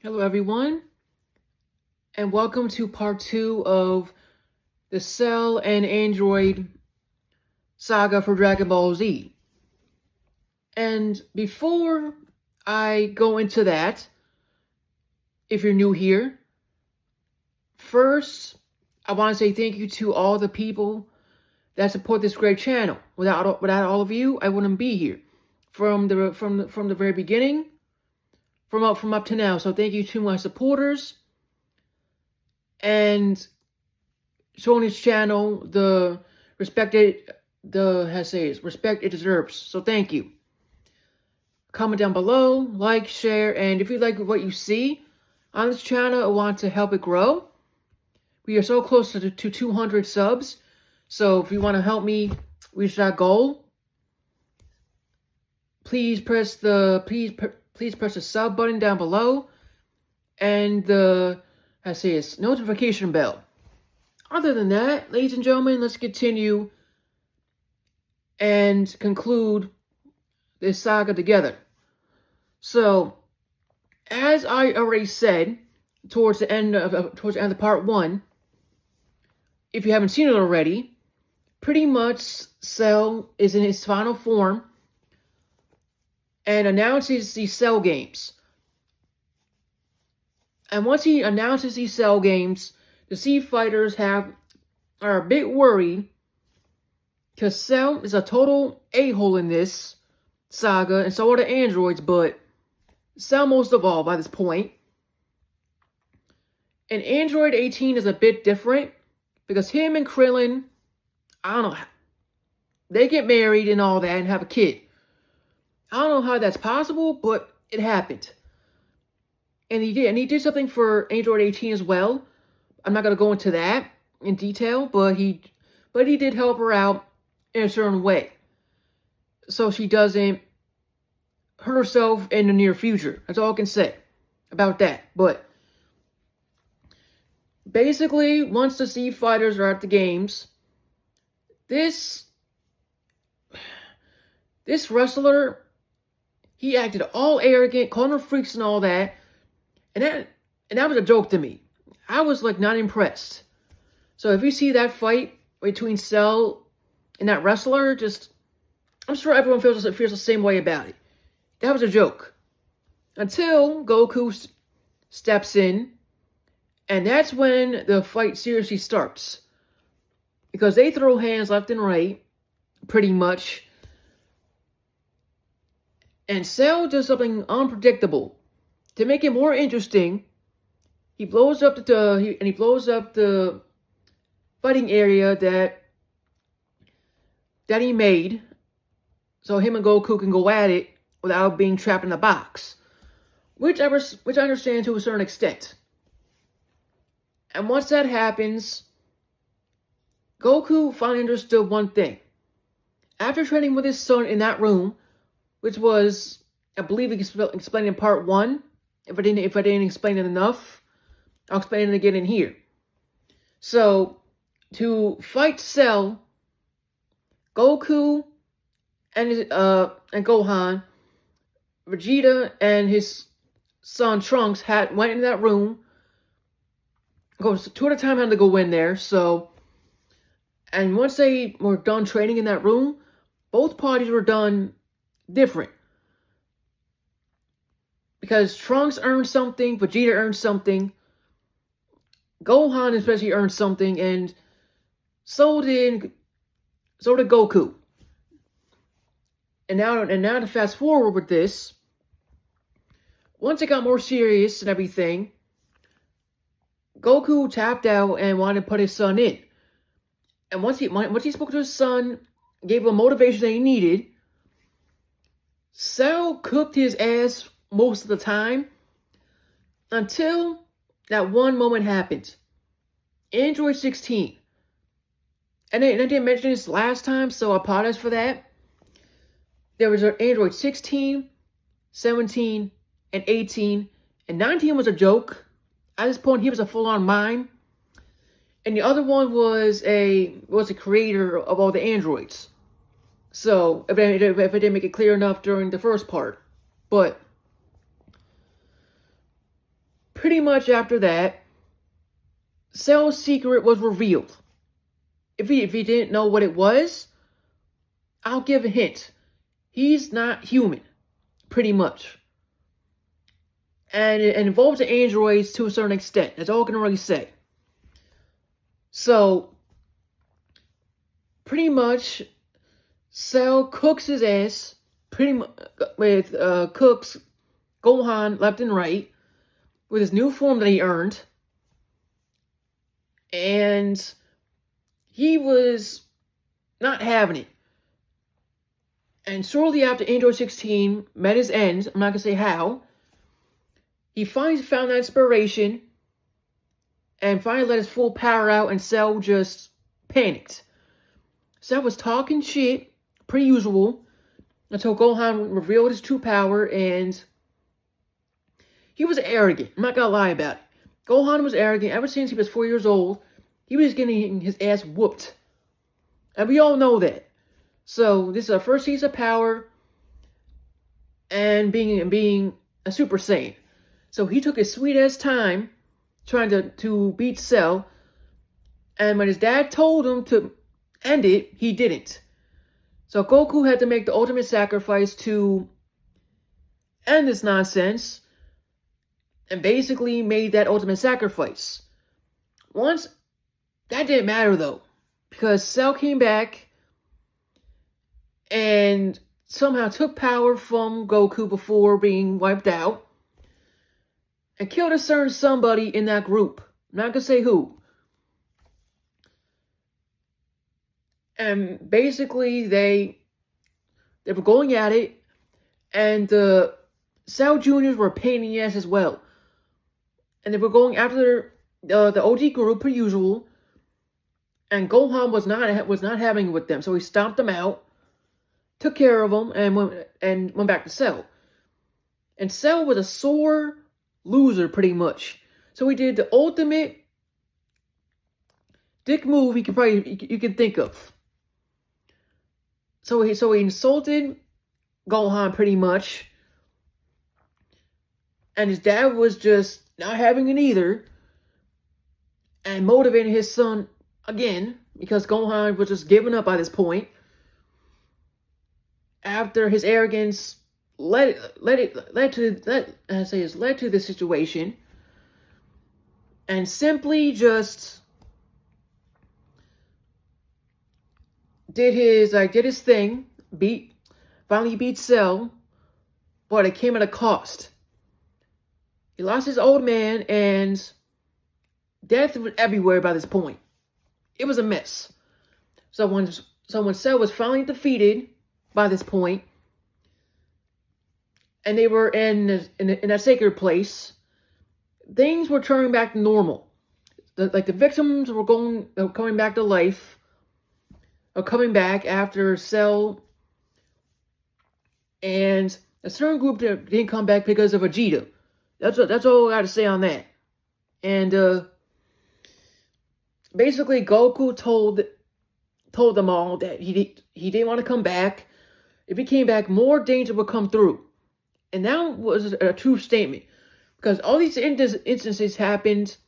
Hello, everyone, and welcome to part 2 of the Cell and Android saga for Dragon Ball Z. And before I go into that, if you're new here, first, I want to say thank you to all the people that support this great channel. Without all of you, I wouldn't be here from the very beginning, from up to now. So thank you to my supporters and showing this channel the respect it deserves. So thank you. Comment down below, like, share, and if you like what you see on this channel, I want to help it grow. We are so close to 200 subs, so if you want to help me reach that goal, please press the sub button down below and the notification bell. Other than that, ladies and gentlemen, let's continue and conclude this saga together. So, as I already said, towards the end of part 1, if you haven't seen it already, pretty much Cell is in his final form and announces these Cell games. And once he announces these Cell games, the Sea Fighters are a bit worried because Cell is a total a-hole in this saga, and so are the androids, but Cell most of all by this point. And Android 18 is a bit different because him and Krillin, I don't know, they get married and all that and have a kid. I don't know how that's possible, but it happened. And he did something for Android 18 as well. I'm not going to go into that in detail, but he did help her out in a certain way, so she doesn't hurt herself in the near future. That's all I can say about that. But basically, once the Sea Fighters are at the games, this wrestler, he acted all arrogant, calling her freaks and all that, and that was a joke to me. I was like not impressed. So if you see that fight between Cell and that wrestler, I'm sure everyone feels the same way about it. That was a joke. Until Goku steps in, and that's when the fight seriously starts. Because they throw hands left and right, pretty much. And Cell does something unpredictable. To make it more interesting, he blows up the fighting area that he made, so him and Goku can go at it without being trapped in a box, which I understand to a certain extent. And once that happens, Goku finally understood one thing. After training with his son in that room, which was, I believe, explained in part 1. If I didn't explain it enough, I'll explain it again in here. So, to fight Cell, Goku and Gohan, Vegeta and his son Trunks went in that room. Two at a time had to go in there. So, and once they were done training in that room, both parties were done different. Because Trunks earned something, Vegeta earned something, Gohan especially earned something, and so did Goku. And now to fast forward with this, once it got more serious and everything, Goku tapped out and wanted to put his son in. And once he spoke to his son, gave him motivation that he needed, Cell cooked his ass most of the time, until that one moment happened. Android 16. And I didn't mention this last time, so I apologize for that. There was an Android 16, 17, and 18, and 19 was a joke. At this point, he was a full-on mime. And the other one was a creator of all the androids. So, if I didn't make it clear enough during the first part. But pretty much after that, Cell's secret was revealed. If he didn't know what it was, I'll give a hint. He's not human, pretty much. And it involves the androids to a certain extent. That's all I can really say. So, pretty much, Cell cooks his ass, cooks Gohan left and right, with his new form that he earned. And he was not having it. And shortly after Android 16 met his end, I'm not going to say how, he finally found that inspiration and finally let his full power out, and Cell just panicked. Cell was talking shit, per usual, until Gohan revealed his true power, and he was arrogant. I'm not going to lie about it. Gohan was arrogant. Ever since he was 4 years old, he was getting his ass whooped. And we all know that. So, this is our first piece of power, and being a Super Saiyan. So he took his sweet-ass time trying to beat Cell. And when his dad told him to end it, he didn't. So Goku had to make the ultimate sacrifice to end this nonsense. And basically made that ultimate sacrifice. That didn't matter though. Because Cell came back and somehow took power from Goku before being wiped out. And killed a certain somebody in that group. I'm not going to say who. And basically, they were going at it. And the Cell Juniors were a pain in the ass as well. And they were going after the OG group, per usual. And Gohan was not having it with them. So he stomped them out. Took care of them. And went back to Cell. And Cell was a sore loser, pretty much. So he did the ultimate dick move you can think of. So he insulted Gohan pretty much, and his dad was just not having it either, and motivating his son again because Gohan was just giving up by this point. After his arrogance led to this situation, and simply just did his thing, finally beat Cell, but it came at a cost. He lost his old man, and death was everywhere by this point. It was a mess. So when Cell was finally defeated by this point, and they were in a sacred place, things were turning back to normal. The victims were coming back to life, or coming back after Cell, and a certain group didn't come back because of Vegeta. That's all I got to say on that. And basically, Goku told them all that he didn't want to come back. If he came back, more danger would come through. And that was a true statement. Because all these instances happened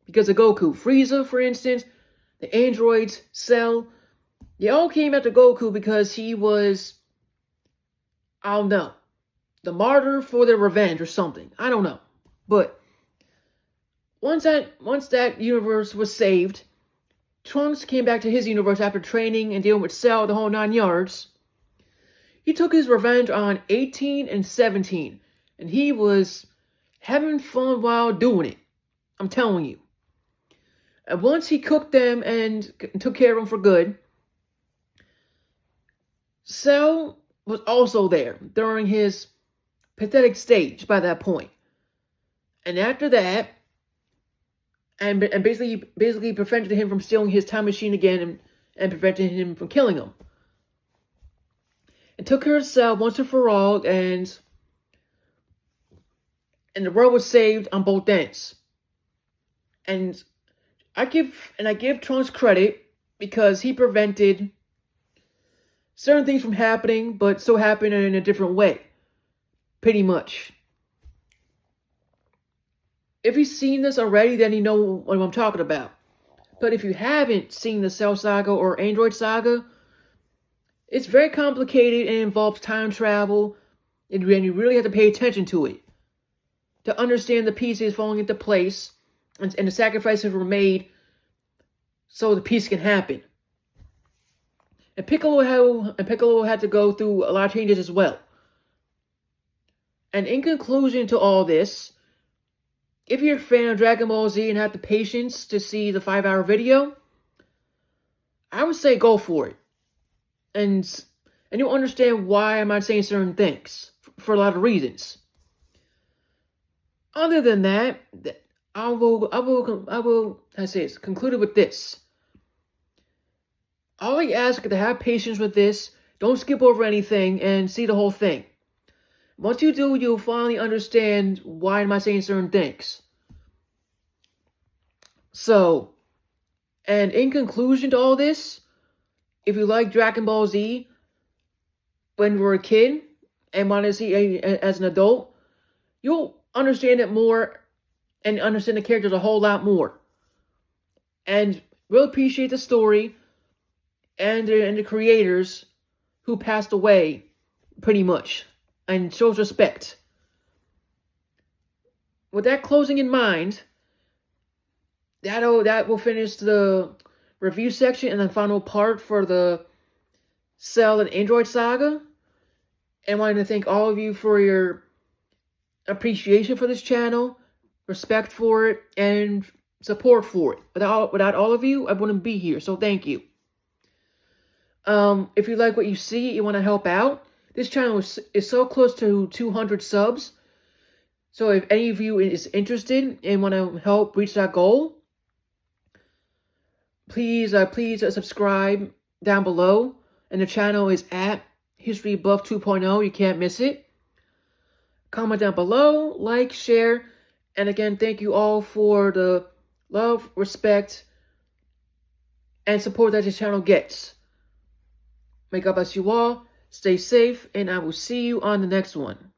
because of Goku. Frieza, for instance, the androids, Cell, they all came after Goku because he was, I don't know, the martyr for their revenge or something. I don't know. But once that universe was saved, Trunks came back to his universe after training and dealing with Cell the whole 9 yards. He took his revenge on 18 and 17. And he was having fun while doing it. I'm telling you. And once he cooked them and took care of them for good, Cell was also there during his pathetic stage by that point. And after that, and basically prevented him from stealing his time machine again and prevented him from killing him. And took care of Cell once and for all, and the world was saved on both ends. And I give Trunks credit because he prevented certain things from happening, but still happened in a different way. Pretty much. If you've seen this already, then you know what I'm talking about. But if you haven't seen the Cell Saga or Android Saga, it's very complicated and involves time travel, and you really have to pay attention to it to understand the pieces falling into place and the sacrifices were made so the piece can happen. And Piccolo had to go through a lot of changes as well. And in conclusion to all this, if you're a fan of Dragon Ball Z and have the patience to see the 5-hour video, I would say go for it. And you'll understand why I'm not saying certain things for a lot of reasons. Other than that, I will conclude it with this. All I ask is to have patience with this. Don't skip over anything and see the whole thing. Once you do, you'll finally understand why am I saying certain things. So, and in conclusion to all this, if you like Dragon Ball Z when you were a kid and want to see it as an adult, you'll understand it more and understand the characters a whole lot more. And really appreciate the story and the creators who passed away, pretty much, and shows respect. With that closing in mind, that will finish the review section and the final part for the Cell and Android Saga. And I wanted to thank all of you for your appreciation for this channel, respect for it, and support for it. Without all of you, I wouldn't be here, so thank you. If you like what you see, you want to help out, this channel is so close to 200 subs. So if any of you is interested and want to help reach that goal, please subscribe down below. And the channel is at History Buff 2.0. You can't miss it. Comment down below, like, share, and again, thank you all for the love, respect, and support that this channel gets. May God bless you all. Stay safe, and I will see you on the next one.